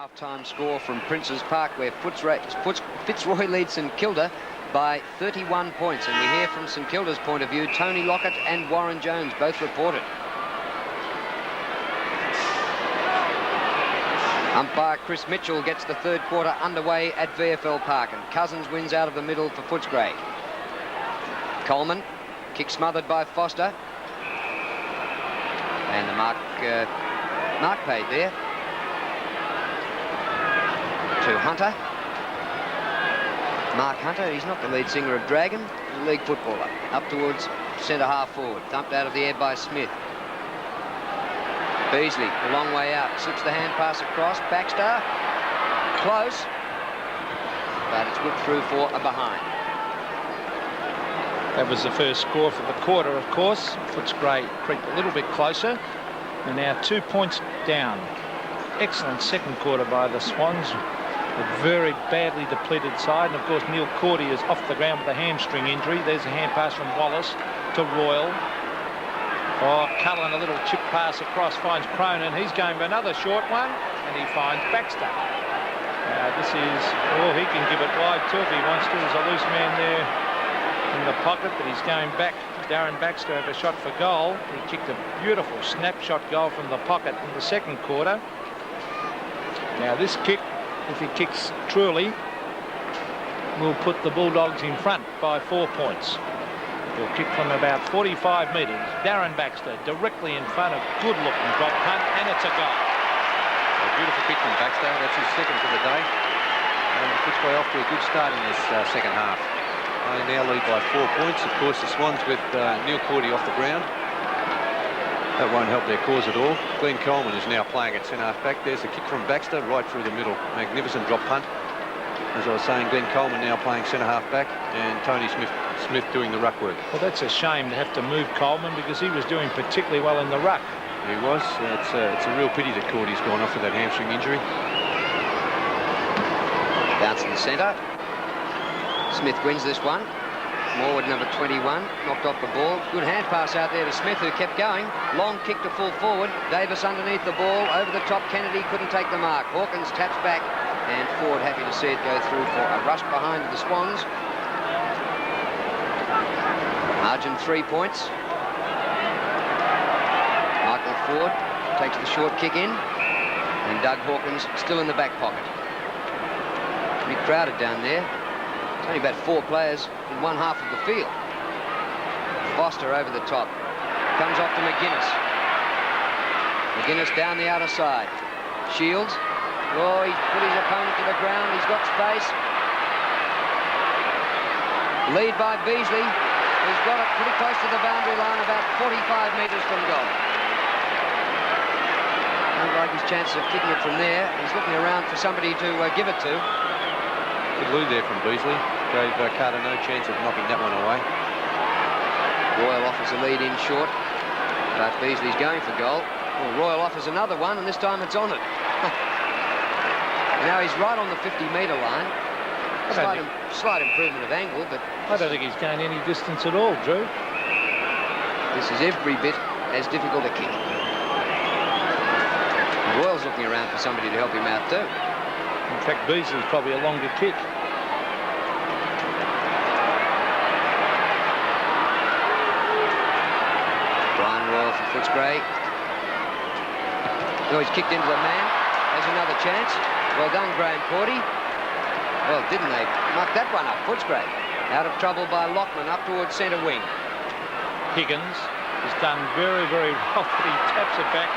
Half-time score from Princes Park, where Fitzroy leads St Kilda by 31 points. And we hear from St Kilda's point of view, Tony Lockett and Warren Jones both reported. Umpire Chris Mitchell gets the third quarter underway at VFL Park, and Cousins wins out of the middle for Footscray. Coleman, kick smothered by Foster. And the mark paid there to Hunter. Mark Hunter, he's not the lead singer of Dragon, he's a league footballer. Up towards centre half forward, thumped out of the air by Smith. Beasley, a long way out, slips the hand pass across. Baxter, close, but it's whipped through for a behind. That was the first score for the quarter, of course. Footscray creeped a little bit closer. They're now 2 points down. Excellent second quarter by the Swans. A very badly depleted side. And, of course, Neil Cordy is off the ground with a hamstring injury. There's a hand pass from Wallace to Royal. Oh, Cullen, a little chip pass across, finds Cronin. He's going for another short one, and he finds Baxter. This is, oh, he can give it wide too if he wants to. There's a loose man there in the pocket, but he's going back. Darren Baxter had a shot for goal. He kicked a beautiful snapshot goal from the pocket in the second quarter. Now this kick, if he kicks truly, will put the Bulldogs in front by 4 points. He'll kick from about 45 metres. Darren Baxter directly in front, of good-looking drop punt, and it's a goal. A beautiful kick from Baxter. That's his second for the day. And Footscray off to a good start in this second half. They now lead by 4 points. Of course, the Swans with Neil Cordy off the ground. That won't help their cause at all. Glenn Coleman is now playing at centre half back. There's the kick from Baxter right through the middle. Magnificent drop punt. As I was saying, Glenn Coleman now playing centre half back, and Tony Smith doing the ruck work. Well, that's a shame to have to move Coleman, because he was doing particularly well in the ruck. He was. It's a real pity that Cordy's gone off with that hamstring injury. Bounce in the centre. Smith wins this one. Morwood, number 21, knocked off the ball. Good hand pass out there to Smith, who kept going. Long kick to full forward. Davis underneath the ball. Over the top, Kennedy couldn't take the mark. Hawkins taps back, and Ford happy to see it go through for a rush behind the Swans. Margin 3 points. Michael Ford takes the short kick in, and Doug Hawkins still in the back pocket. Pretty crowded down there. Only about 4 players in one half of the field. Foster over the top. Comes off to McGuinness. McGuinness down the outer side. Shields. Oh, he's put his opponent to the ground. He's got space. Lead by Beasley. He's got it pretty close to the boundary line, about 45 metres from goal. Don't like his chances of kicking it from there. He's looking around for somebody to give it to. Good lead there from Beasley. Gave Carter no chance of knocking that one away. Royal offers a lead in short, but Beasley's going for goal. Well, Royal offers another one, and this time it's on it. Now he's right on the 50-metre line. Slight improvement of angle, but I don't think he's gained any distance at all, Drew. This is every bit as difficult a kick. Royal's looking around for somebody to help him out too. In fact, Beasley's probably a longer kick. Brian Royal for Footscray. Oh, he's kicked into a man. Has another chance. Well done, Graham Cordy. Well, didn't they muck that one up? Footscray out of trouble by Lockman up towards centre wing. Higgins has done very, very well, but he taps it back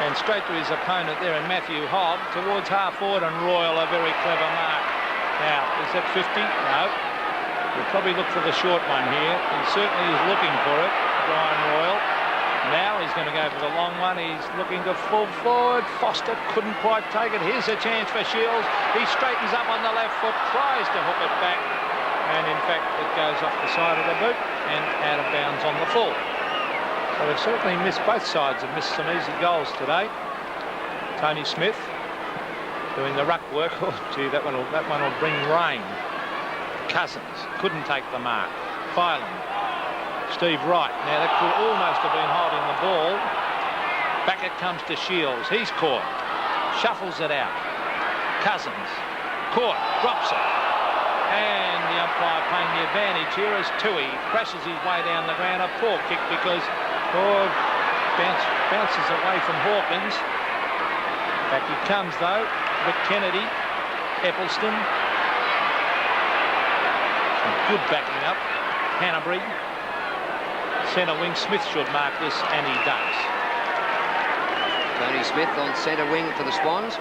and straight to his opponent there, and Matthew Hogg towards half forward, and Royal, a very clever mark. Now, is that 50? No. We'll probably look for the short one here. He certainly is looking for it, Brian Royal. Now he's going to go for the long one. He's looking to full forward. Foster couldn't quite take it. Here's a chance for Shields. He straightens up on the left foot, tries to hook it back, and in fact it goes off the side of the boot and out of bounds on the full. So they've certainly missed, both sides have missed some easy goals today. Tony Smith doing the ruck work. Oh, gee, that one will bring rain. Cousins couldn't take the mark. Phelan. Steve Wright. Now that could almost have been holding the ball. Back it comes to Shields. He's caught. Shuffles it out. Cousins. Caught. Drops it. And the umpire paying the advantage here as TOOHEY crashes his way down the ground. A poor kick because bounces away from Hawkins. Back he comes though. Rick Kennedy. Eccleston. Some good backing up. Hanbury. Centre wing Smith should mark this, and he does. Tony Smith on centre wing for the Swans.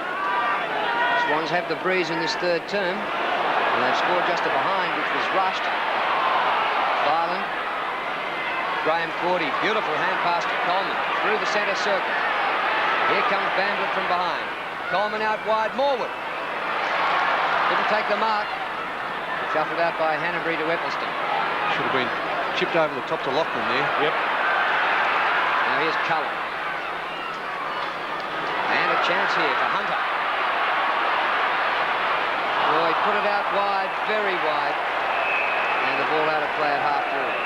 Swans have the breeze in this third term. And they've scored just a behind, which was rushed. Farland. Graham Cordy. Beautiful hand pass to Coleman. Through the centre circle. Here comes Bandlet from behind. Coleman out wide. Morwood. Didn't take the mark. Shuffled out by Hanbury to Eccleston. Should have been chipped over the top to Lockman there. Yep. Now here's Cullen. And a chance here for Hunter. Oh, he put it out wide, very wide. And the ball out of play at half forward.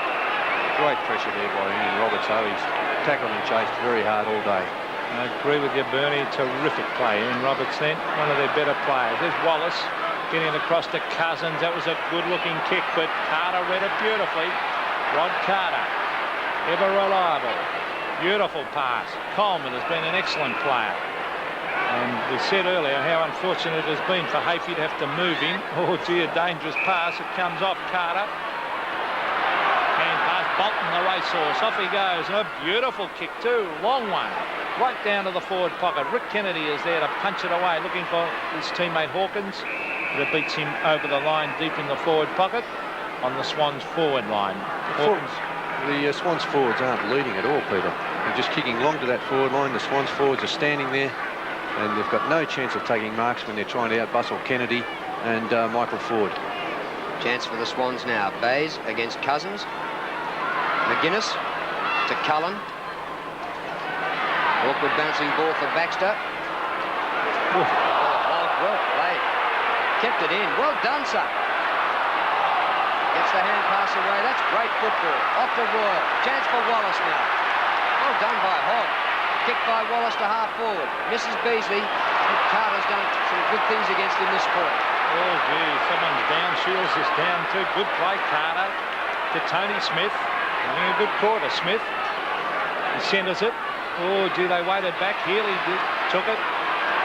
Great pressure there by Ian Roberts. He's tackled and chased very hard all day. I agree with you, Bernie. Terrific play. Ian Roberts then, one of their better players. There's Wallace getting it across to Cousins. That was a good-looking kick, but Carter read it beautifully. Rod Carter, ever reliable. Beautiful pass. Coleman has been an excellent player. And we said earlier how unfortunate it has been for Hayfie to have to move him. Oh, gee, a dangerous pass. It comes off Carter. Hand pass, Bolton, the racehorse. Off he goes. And a beautiful kick too. Long one. Right down to the forward pocket. Rick Kennedy is there to punch it away, looking for his teammate Hawkins. But it beats him over the line deep in the forward pocket on the Swans forward line. Hawkins. The Swans forwards aren't leading at all, Peter. They're just kicking long to that forward line. The Swans forwards are standing there, and they've got no chance of taking marks when they're trying to outbustle Kennedy and Michael Ford. Chance for the Swans now. Bays against Cousins. McGuinness to Cullen. Awkward bouncing ball for Baxter. Oh, well played. Kept it in. Well done, son. Gets the hand pass away. That's great football. Off to Royal. Chance for Wallace now. Well done by Hogg. Kick by Wallace to half forward. Misses Beasley. And Carter's done some good things against him this quarter. Oh, gee, someone's down. Shields is down too. Good play, Carter to Tony Smith. Having a good quarter, Smith. He centres it. Oh, gee, they waited back. Healy took it.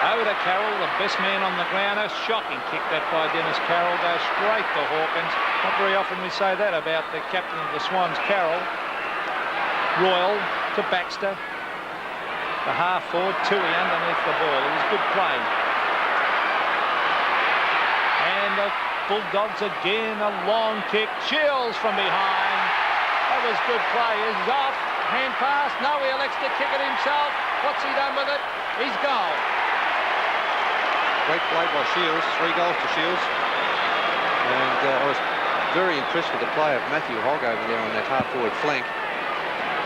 Over to Carroll, the best man on the ground. A shocking kick that by Dennis Carroll. Goes straight to Hawkins. Not very often we say that about the captain of the Swans, Carroll. Royal to Baxter. The half forward, TOOHEY underneath the ball. It was good play. And the Bulldogs again, a long kick. Shields from behind. That was good play. He's off. Hand pass. No, he elects to kick it himself. What's he done with it? He's gone. Great play by Shields. 3 goals to Shields. And I was very impressed with the play of Matthew Hogg over there on that half-forward flank.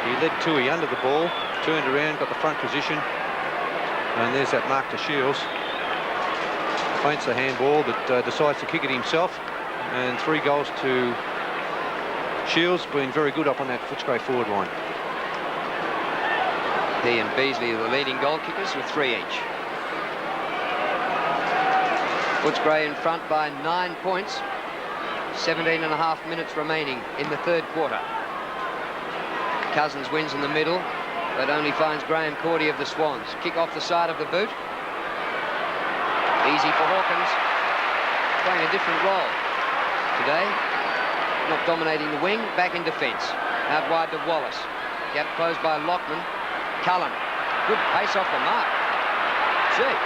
He led TOOHEY under the ball, turned around, got the front position, and there's that mark to Shields. Faints the handball, but decides to kick it himself. And 3 goals to Shields, been very good up on that Footscray forward line. He and Beasley are the leading goal kickers with 3 each. Footscray in front by 9 points. 17.5 minutes remaining in the third quarter. Cousins wins in the middle, but only finds Graham Cordy of the Swans. Kick off the side of the boot. Easy for Hawkins. Playing a different role today. Not dominating the wing, back in defence. Out wide to Wallace. Gap closed by Lockman. Cullen. Good pace off the mark. Gee.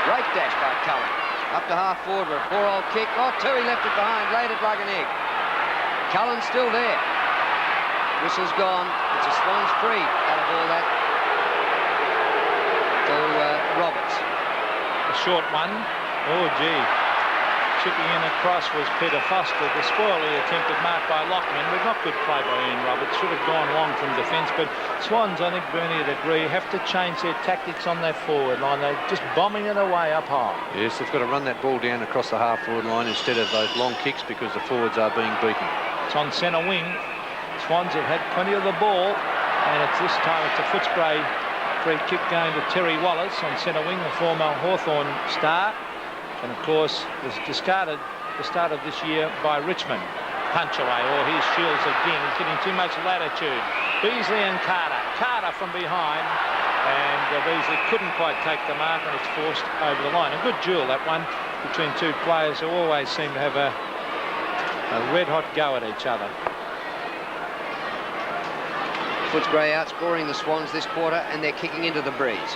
Great dash by Cullen. Up to half forward with a poor old kick. Oh, TOOHEY left it behind, laid it like an egg. Cullen's still there. Whistle's gone. It's a Swans free out of all that to Roberts. A short one. Oh, gee. Chipping in across was Peter Foster. The spoil the attempted mark by Lockman, but not good play by Ian Roberts. Should have gone long from defence, but Swans, I think Bernie would agree, have to change their tactics on that forward line. They're just bombing it away up high. Yes, they've got to run that ball down across the half-forward line instead of those long kicks because the forwards are being beaten. It's on centre wing. Swans have had plenty of the ball, and it's this time it's a Footscray Free kick going to Terry Wallace on centre wing, the former Hawthorn star. And of course was discarded the start of this year by Richmond. Punch away, or here's Shields again. He's getting too much latitude. Beasley and Carter. Carter from behind. And Beasley couldn't quite take the mark, and it's forced over the line. A good duel, that one, between two players who always seem to have a red-hot go at each other. Footscray outscoring the Swans this quarter, and they're kicking into the breeze.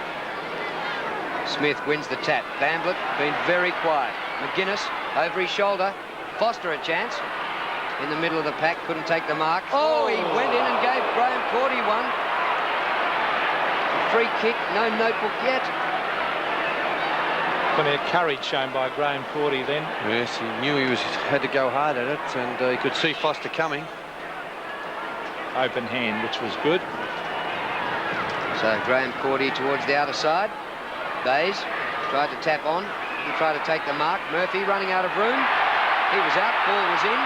Smith wins the tap. Bamblett been very quiet. McGuinness over his shoulder. Foster a chance. In the middle of the pack, couldn't take the mark. Oh, he went in and gave Graham Cordy one. Free kick, no notebook yet. Plenty of courage shown by Graham Cordy then. Yes, he knew he had to go hard at it, and he could see Foster coming. Open hand, which was good. So Graham Cordy towards the outer side. Bays tried to tap on. He tried to take the mark. Murphy running out of room. He was out. Ball was in.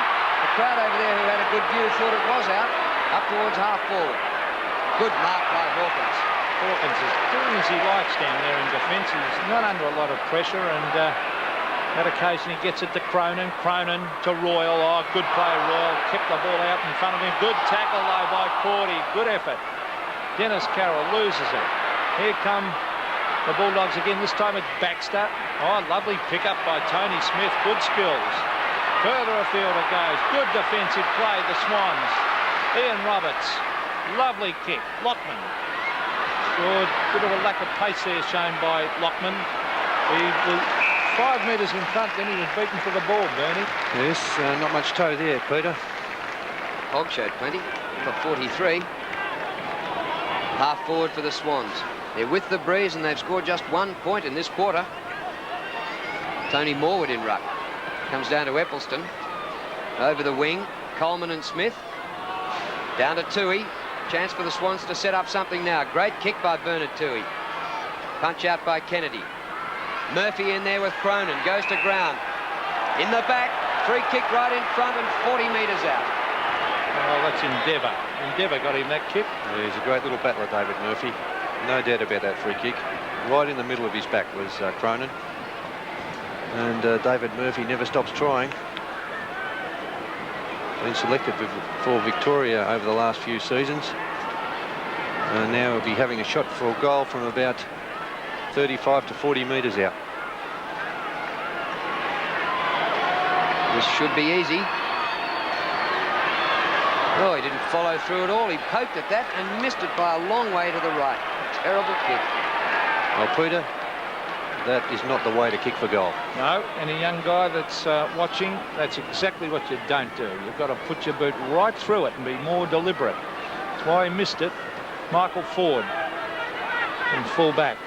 The crowd over there who had a good view thought it was out. Up towards half forward. Good mark by Hawkins. Hawkins is doing as he likes down there in defence. He's not under a lot of pressure, and that occasion he gets it to Cronin. Cronin to Royal. Oh, good play, Royal. Kept the ball out in front of him. Good tackle, though, by Cordy. Good effort. Dennis Carroll loses it. Here come the Bulldogs again. This time it's Baxter. Oh, lovely pick-up by Tony Smith. Good skills. Further afield it goes. Good defensive play, the Swans. Ian Roberts. Lovely kick. Lockman. Good. Bit of a lack of pace there shown by Lockman. He was 5 metres in front, then he was beaten for the ball, Bernie. Yes, not much toe there, Peter. Hogg showed plenty for 43. Half forward for the Swans. They're with the breeze, and they've scored just 1 point in this quarter. Tony Morwood in ruck. Comes down to Eppelston. Over the wing, Coleman and Smith. Down to Toohey. Chance for the Swans to set up something now. Great kick by Bernard Toohey. Punch out by Kennedy. Murphy in there with Cronin. Goes to ground. In the back. Free kick right in front and 40 metres out. Oh, that's Endeavour. Endeavour got him that kick. Yeah, he's a great little battler, David Murphy. No doubt about that free kick. Right in the middle of his back was Cronin. And David Murphy never stops trying. Been selected for Victoria over the last few seasons. And now he'll be having a shot for a goal from about 35 to 40 metres out. This should be easy. Oh, he didn't follow through at all. He poked at that and missed it by a long way to the right. Terrible kick. Well, Peter, that is not the way to kick for goal. No, and a young guy that's watching, that's exactly what you don't do. You've got to put your boot right through it and be more deliberate. That's why he missed it. Michael Ford in full back.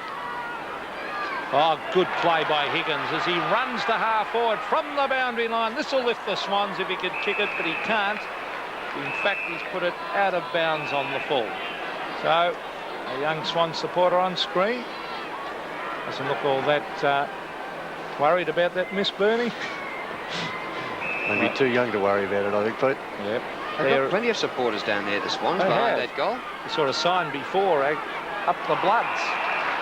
Oh, good play by Higgins as he runs to half forward from the boundary line. This will lift the Swans if he could kick it, but he can't. In fact, he's put it out of bounds on the full. So, a young Swan supporter on screen. Doesn't look all that worried about that miss, Bernie. Maybe too young to worry about it, I think, Pete. Yep. They've got plenty of supporters down there, the Swans, behind that goal. They saw a sign before, up the Bloods.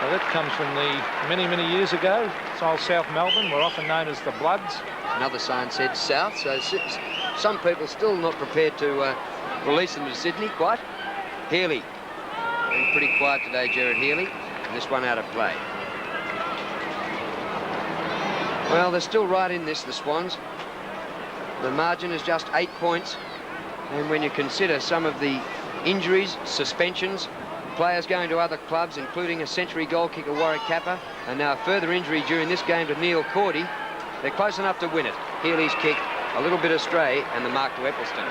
Now, that comes from the many, many years ago. It's old South Melbourne. We're often known as the Bloods. Another sign said South, so some people still not prepared to release them to Sydney quite. Healy. Been pretty quiet today, Gerard Healy. And this one out of play. Well, they're still right in this, the Swans. The margin is just 8 points. And when you consider some of the injuries, suspensions, players going to other clubs, including a century goal kicker Warwick Kappa, and now a further injury during this game to Neil Cordy, they're close enough to win it. Healy's kick a little bit astray, and the mark to Eppelston.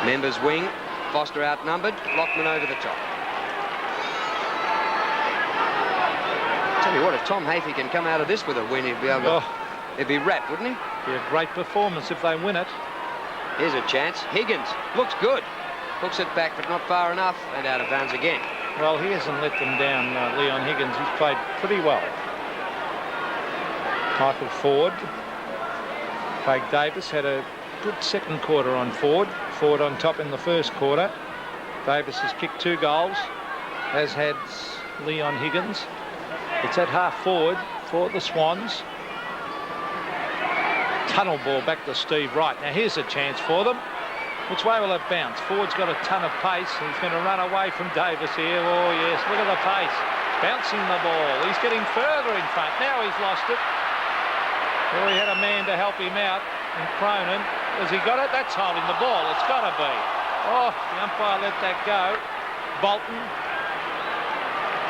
Members wing, Foster outnumbered, Lockman over the top. Tell you what, if Tom Hafey can come out of this with a win, he'd be able to... He'd be wrapped, wouldn't he? Be a great performance if they win it. Here's a chance. Higgins looks good. Hooks it back, but not far enough, and out of bounds again. Well, he hasn't let them down, Leon Higgins. He's played pretty well. Michael Ford. Craig Davis had a good second quarter on Ford. forward on top in the first quarter. Davis has kicked 2 goals, as had Leon Higgins. It's at half forward for the Swans. Tunnel ball back to Steve Wright. Now here's a chance for them. Which way will it bounce? Ford's got a ton of pace. He's going to run away from Davis here. Oh, yes, look at the pace. Bouncing the ball. He's getting further in front. Now he's lost it. Well, he had a man to help him out. And Cronin, has he got it? That's holding the ball. It's got to be. Oh, the umpire let that go. Bolton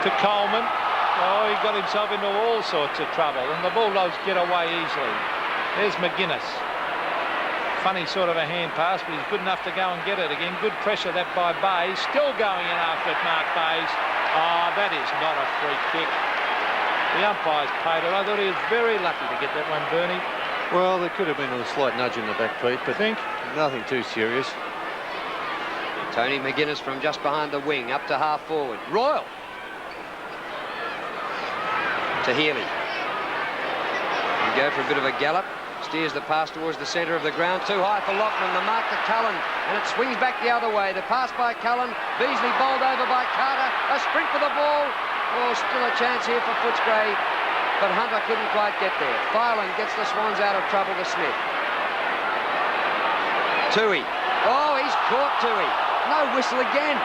to Coleman. Oh, he got himself into all sorts of trouble. And the Bulldogs get away easily. There's McGuinness. Funny sort of a hand pass, but he's good enough to go and get it again. Good pressure that by Bayes. Still going in after it, Mark Bayes. Oh, that is not a free kick. The umpire's paid it. I thought he was very lucky to get that one, Bernie. Well, there could have been a slight nudge in the back, Pete, but nothing too serious. Tony McGuinness from just behind the wing, up to half forward. Royal. To Healy. And go for a bit of a gallop. Steers the pass towards the centre of the ground. Too high for Lockman. The mark to Cullen. And it swings back the other way. The pass by Cullen. Beasley bowled over by Carter. A sprint for the ball. Oh, still a chance here for Footscray. But Hunter couldn't quite get there. Filan gets the Swans out of trouble to Smith. Toohey. Oh, he's caught Toohey. No whistle again.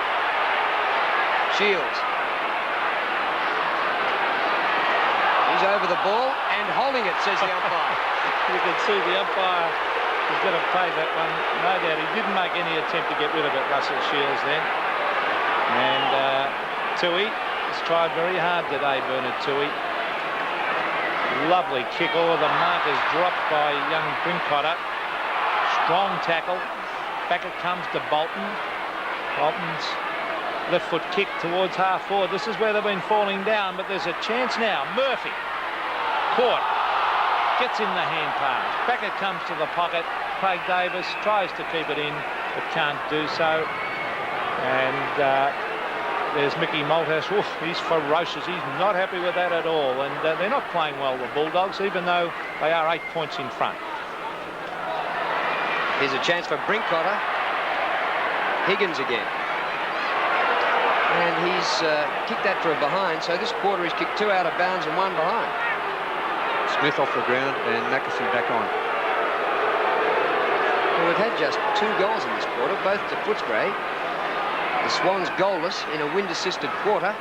Shields. He's over the ball and holding it, says the umpire. You can see the umpire is going to play that one. No doubt he didn't make any attempt to get rid of it, Russell Shields, then. And Toohey has tried very hard today, Bernard Toohey. Lovely kick. Oh, the mark is dropped by young Brincotter. Strong tackle. Back it comes to Bolton. Bolton's left foot kick towards half forward. This is where they've been falling down, but there's a chance now. Murphy caught. Gets in the hand pass. Back it comes to the pocket. Craig Davis tries to keep it in, but can't do so. And there's Mickey Malthouse. Oof, he's ferocious. He's not happy with that at all. And they're not playing well, the Bulldogs, even though they are 8 points in front. Here's a chance for Brincotter. Higgins again. And he's kicked that for a behind. So this quarter he's kicked 2 out of bounds and 1 behind. Smith off the ground and McAfee back on. Well, we've had just 2 goals in this quarter, both to Footscray. The Swans goalless in a wind-assisted quarter.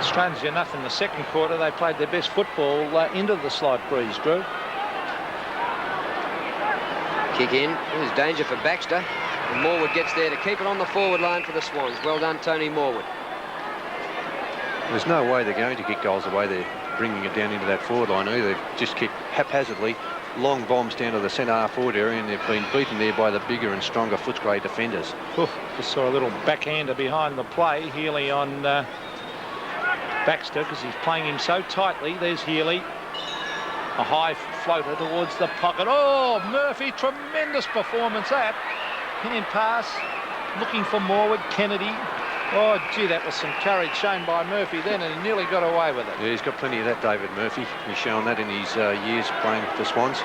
Strangely enough, in the second quarter, they played their best football into the slight breeze, Drew. Kick in. There's danger for Baxter. And Morwood gets there to keep it on the forward line for the Swans. Well done, Tony Morwood. There's no way they're going to kick goals away. They're bringing it down into that forward line either. They've just kicked haphazardly long bombs down to the centre half forward area, and they've been beaten there by the bigger and stronger Footscray defenders. Just saw a little backhander behind the play. Healy on Baxter, because he's playing him so tightly. There's Healy. A high floater towards the pocket. Oh, Murphy, tremendous performance that. Hand pass, looking for Morwood. Kennedy. Oh, gee, that was some courage shown by Murphy then, and he nearly got away with it. Yeah, he's got plenty of that, David Murphy. He's shown that in his years playing for Swans.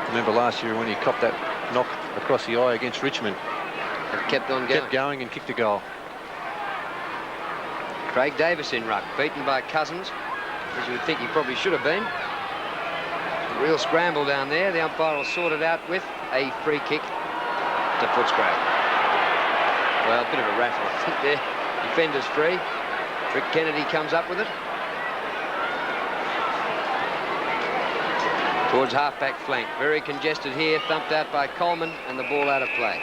Remember last year when he copped that knock across the eye against Richmond. It kept on going. Kept going and kicked a goal. Craig Davis in ruck, beaten by Cousins, as you would think he probably should have been. A real scramble down there. The umpire will sort it out with a free kick to Footscray. Well, a bit of a rattle, I think, there. Defenders free. Rick Kennedy comes up with it. Towards half-back flank. Very congested here. Thumped out by Coleman, and the ball out of play.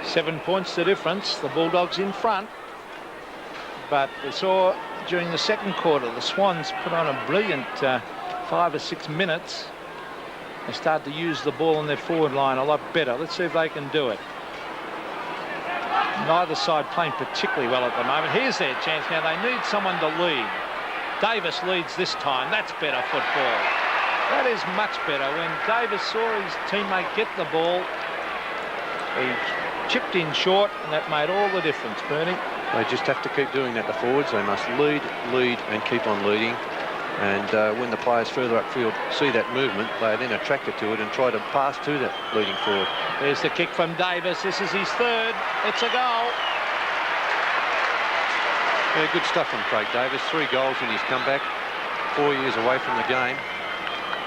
7 points the difference. The Bulldogs in front. But we saw during the second quarter, the Swans put on a brilliant 5 or 6 minutes. They started to use the ball in their forward line a lot better. Let's see if they can do it. Neither side playing particularly well at the moment. Here's their chance now. They need someone to lead. Davis leads this time. That's better football. That is much better. When Davis saw his teammate get the ball, he chipped in short, and that made all the difference, Bernie. They just have to keep doing that, the forwards. They must lead, and keep on leading. And when the players further upfield see that movement, they are then attracted to it and try to pass to that leading forward. There's the kick from Davis. This is his third. It's a goal. Yeah, good stuff from Craig Davis. 3 goals in his comeback, 4 years away from the game.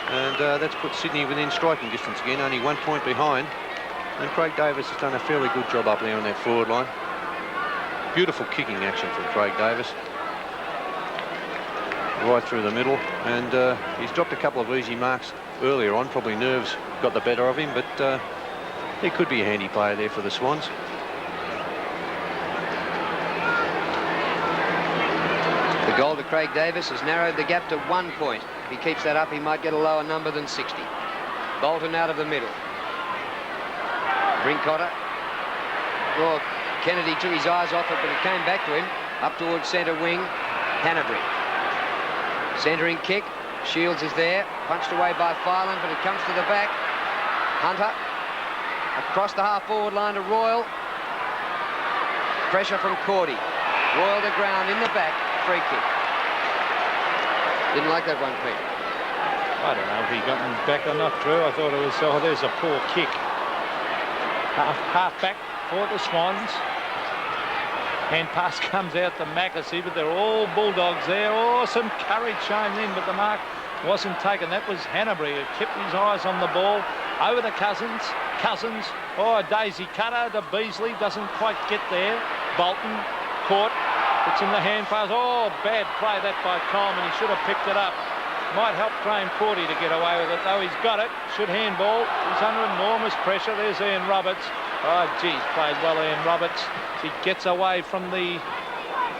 And that's put Sydney within striking distance again, only 1 point behind. And Craig Davis has done a fairly good job up there on that forward line. Beautiful kicking action from Craig Davis. Right through the middle. And he's dropped a couple of easy marks earlier on. Probably nerves got the better of him, but he could be a handy player there for the Swans. The goal to Craig Davis has narrowed the gap to 1 point. If he keeps that up, he might get a lower number than 60. Bolton out of the middle. Brincotter. Well, Kennedy took his eyes off it, but it came back to him. Up towards centre wing. Hanbury. Centering kick. Shields is there. Punched away by Filan, but it comes to the back. Hunter. Across the half-forward line to Royal. Pressure from Cordy. Royal to ground in the back. Free kick. Didn't like that one, Pete. I don't know if he got him back or not, Drew. I thought it was, oh, there's a poor kick. Half back for the Swans. Hand pass comes out to Mackesy, but they're all Bulldogs there. Oh, some courage shown in, but the mark wasn't taken. That was Hanbury who kept his eyes on the ball. Over to Cousins. Cousins. Oh, a daisy cutter to Beasley. Doesn't quite get there. Bolton caught. It's in the hand pass. Oh, bad play that by Coleman. He should have picked it up. Might help Graham Cordy to get away with it, though. He's got it. Should handball. He's under enormous pressure. There's Ian Roberts. Oh, geez, played well, Ian Roberts. He gets away from the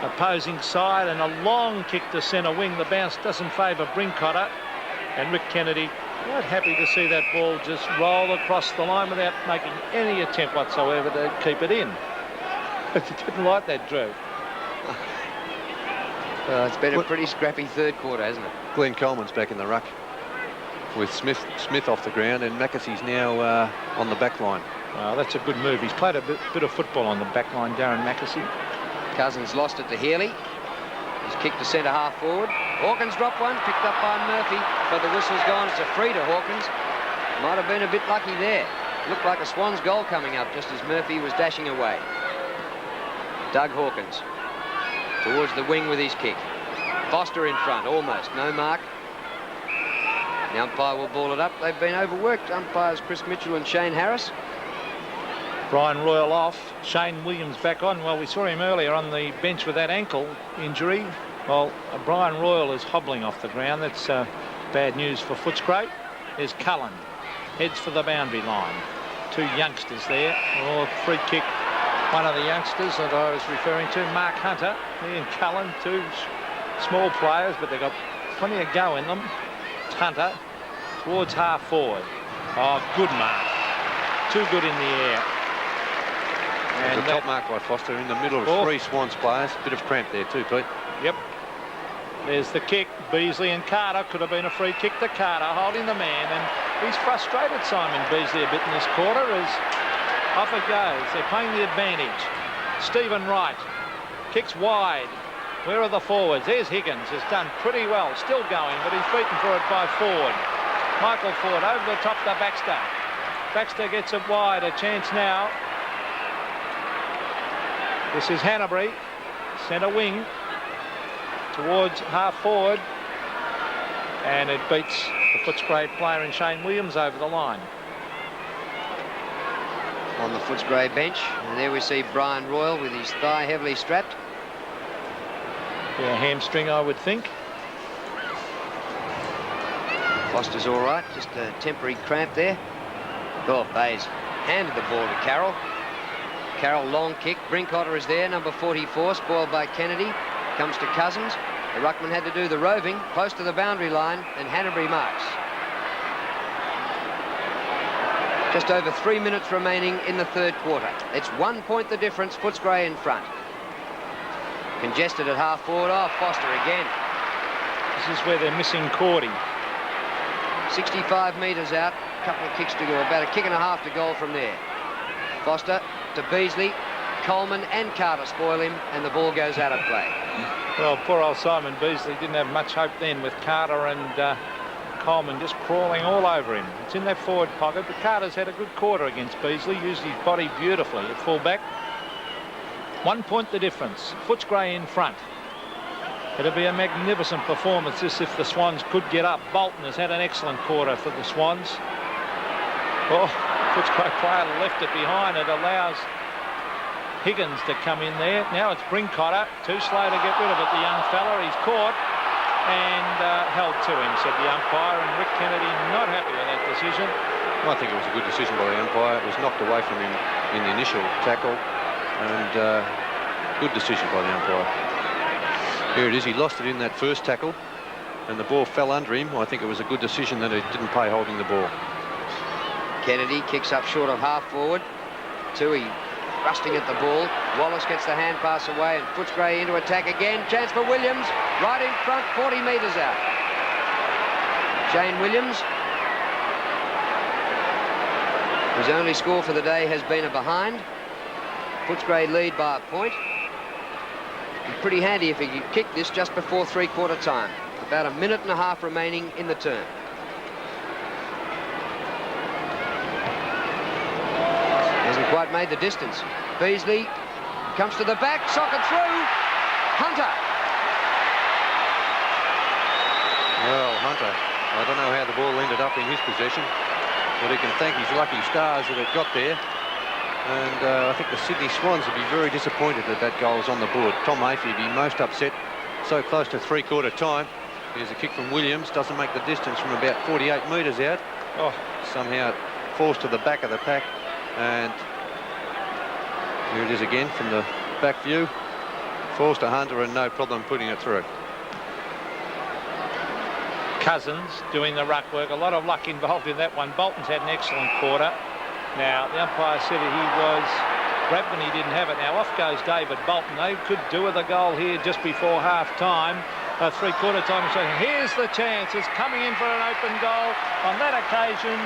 opposing side, and a long kick to centre wing. The bounce doesn't favour Brincotter. And Rick Kennedy, quite happy to see that ball just roll across the line without making any attempt whatsoever to keep it in. Didn't like that, Drew. It's been a pretty scrappy third quarter, hasn't it? Glenn Coleman's back in the ruck with Smith off the ground, and Mackesy's now on the back line. Well, that's a good move. He's played a bit of football on the back line, Darren Mackesy. Cousins lost it to Healy. He's kicked to centre half forward. Hawkins dropped one, picked up by Murphy, but the whistle's gone. It's a free to Hawkins. Might have been a bit lucky there. Looked like a Swans goal coming up just as Murphy was dashing away. Doug Hawkins towards the wing with his kick. Foster in front, almost. No mark. The umpire will ball it up. They've been overworked. Umpires Chris Mitchell and Shane Harris. Brian Royal off. Shane Williams back on. Well, we saw him earlier on the bench with that ankle injury. Well, Brian Royal is hobbling off the ground. That's bad news for Footscray. There's Cullen. Heads for the boundary line. 2 youngsters there. Oh, free kick. One of the youngsters that I was referring to, Mark Hunter. He and Cullen, 2 small players, but they've got plenty of go in them. Hunter towards half forward. Oh, good mark. Too good in the air. And the top mark by Foster in the middle of 3 Swans players. Bit of cramp there too, Pete. Yep. There's the kick. Beasley and Carter. Could have been a free kick to Carter, holding the man. And he's frustrated Simon Beasley a bit in this quarter as off it goes. They're playing the advantage. Stephen Wright kicks wide. Where are the forwards? There's Higgins. Has done pretty well. Still going, but he's beaten for it by Ford. Michael Ford over the top to Baxter. Baxter gets it wide. A chance now. This is Hanbury. Centre wing. Towards half forward. And it beats the Footscray player in Shane Williams over the line. On the Footscray bench. And there we see Brian Royal with his thigh heavily strapped. Yeah, hamstring, I would think. Foster's all right. Just a temporary cramp there. Oh, Bayes handed the ball to Carroll. Carroll, long kick. Brincotter is there, number 44, spoiled by Kennedy. Comes to Cousins. The ruckman had to do the roving, close to the boundary line, and Hanbury marks. Just over 3 minutes remaining in the third quarter. It's 1 point the difference, Footscray in front. Congested at half forward. Oh, Foster again. This is where they're missing Cordy. 65 metres out. A couple of kicks to go. About a kick and a half to goal from there. Foster to Beasley. Coleman and Carter spoil him, and the ball goes out of play. Well, poor old Simon Beasley didn't have much hope then with Carter and Coleman just crawling all over him. It's in that forward pocket, but Carter's had a good quarter against Beasley, used his body beautifully at fullback. 1 point the difference. Footscray in front. It'll be a magnificent performance this if the Swans could get up. Bolton has had an excellent quarter for the Swans. Oh, Footscray player left it behind. It allows Higgins to come in there. Now it's Brincotter. Too slow to get rid of it, the young fella. He's caught and held to him, said the umpire. And Rick Kennedy not happy with that decision. Well, I think it was a good decision by the umpire. It was knocked away from him in the initial tackle. And good decision by the umpire. Here it is. He lost it in that first tackle. And the ball fell under him. I think it was a good decision that he didn't pay holding the ball. Kennedy kicks up short of half forward. Toohey rusting at the ball. Wallace gets the hand pass away and Footscray into attack again. Chance for Williams. Right in front, 40 metres out. Shane Williams. His only score for the day has been a behind. Footscray lead by a point. And pretty handy if he could kick this just before three-quarter time. About a minute and a half remaining in the term. Hasn't quite made the distance. Beasley comes to the back, socket through. Hunter. Well, Hunter, I don't know how the ball ended up in his possession, but he can thank his lucky stars that it got there. And I think the Sydney Swans would be very disappointed that that goal's on the board. Tom Hafey would be most upset. So close to three-quarter time. Here's a kick from Williams. Doesn't make the distance from about 48 metres out. Oh, somehow it falls to the back of the pack. And here it is again from the back view. Falls to Hunter and no problem putting it through. Cousins doing the ruck work. A lot of luck involved in that one. Bolton's had an excellent quarter. Now, the umpire said he was grabbed and he didn't have it. Now, off goes David Bolton. They could do with a goal here just before half-time. Three-quarter time. So here's the chance. It's coming in for an open goal. On that occasion,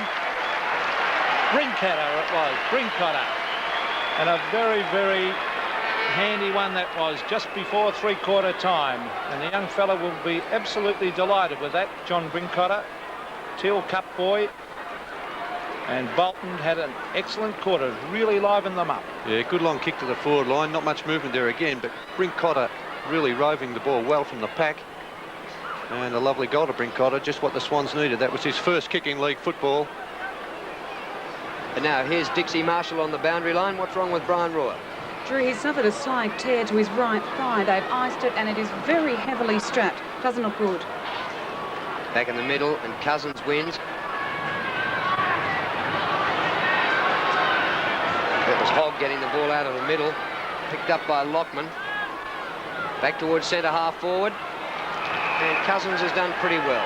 Brincotter it was. Brincotter. And a very, very handy one that was just before three-quarter time. And the young fella will be absolutely delighted with that. John Brincotter, Teal Cup boy. And Bolton had an excellent quarter, really livened them up. Yeah, good long kick to the forward line. Not much movement there again, but Brincotter really roving the ball well from the pack. And a lovely goal to Brincotter, just what the Swans needed. That was his first kick in league football. And now here's Dixie Marshall on the boundary line. What's wrong with Brian Roar? Drew, he suffered a slight tear to his right thigh. They've iced it and it is very heavily strapped. Doesn't look good. Back in the middle and Cousins wins. That was Hogg getting the ball out of the middle. Picked up by Lockman. Back towards centre half forward. And Cousins has done pretty well.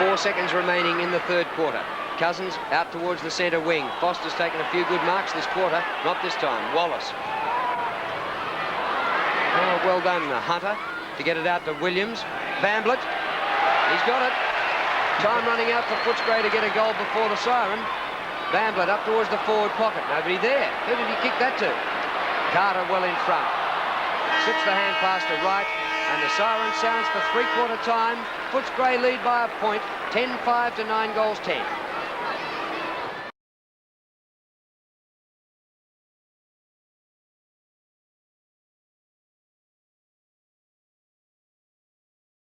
24 seconds remaining in the third quarter. Cousins out towards the centre wing. Foster's taken a few good marks this quarter. Not this time. Wallace. Oh, well done, Hunter, to get it out to Williams. Bamblett. He's got it. Time running out for Footscray to get a goal before the siren. Bamblett up towards the forward pocket. Nobody there. Who did he kick that to? Carter well in front. Slips the hand pass to right. And the siren sounds for three-quarter time. Footscray lead by a point. 10-5 to 9 goals 10.